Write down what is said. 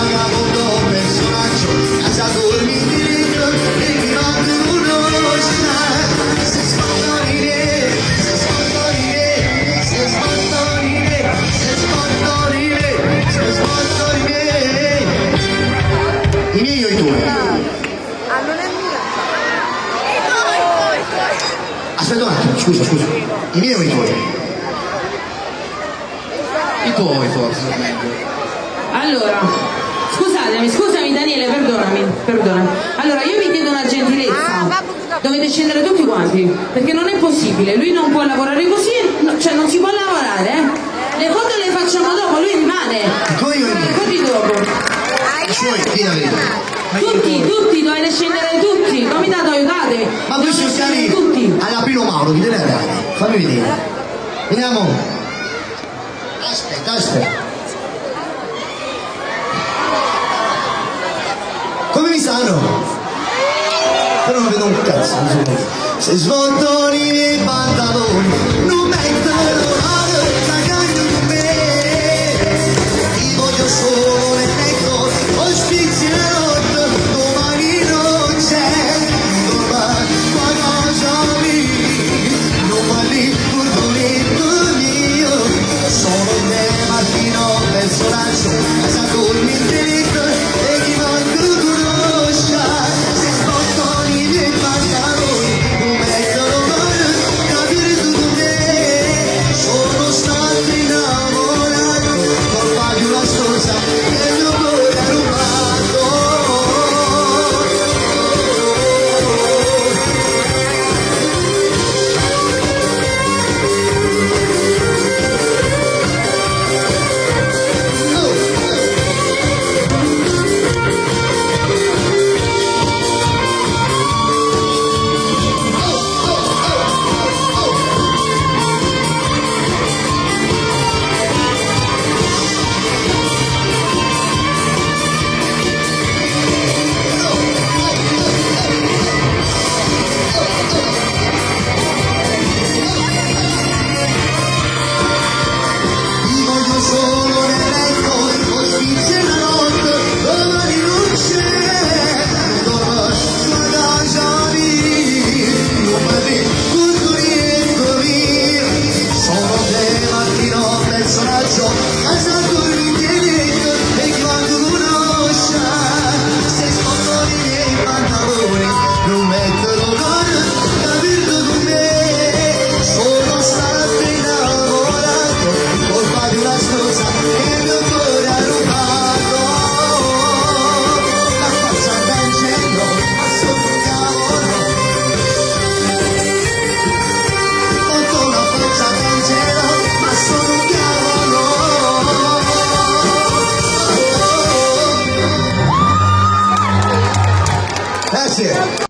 vagabondo personaggio, casa dormi diritto e mi mando conosce. Se sfondorire, se sfondorire, se sfondorire, se sfondorire, se sfondorire. I miei o i tuoi? Ah, non è mia. Aspetta un attimo, scusa. I miei o i tuoi? I tuoi forse. Allora, scusami Daniele, perdonami. Allora, io vi chiedo una gentilezza. Dovete scendere tutti quanti, perché non è possibile, lui non può lavorare così, cioè non si può lavorare, eh? Le foto le facciamo dopo, lui rimane. I tuoi o i miei? Le foto dopo. I suoi, chi la vede? Tutti, dovete scendere tutti, comitato aiutate. Ma voi siete cari tutti. alla Pino Mauro, chi deve andare? Fammi vedere. Vediamo. Aspetta. Come mi stanno? Però non vedo un cazzo. Se svoltoni i miei pantaloni, non metterò la cagna con me. Ti voglio solo nel letto, ospizierò, domani non c'è. Domani qualcosa non va lì, purtroppo mio. Sono te Martino, personaggio, casa dormi in diritto e chi manco conosce. Se svoltoni i miei pantaloni, non metterò mai capire tu con me. Sono stato innamorato, colpa di una stronza che il mio cuore ha rubato. Ti voglio solo nel letto, ospizia la notte, domani non c'è. Domani tua casa lì, non va lì, tutto niente mio. Sono te Martino, personaggio, casa dormi in diritto e chi quando conosce. Se sfondo i miei pantaloni, non metterò con capito con me. Sono stato innamorato, colpa di una stronza che il mio cuore ha rubato. La faccia d'angelo, ma sono un cavolo. Ho una faccia d'angelo, ma sono un cavolo. Grazie.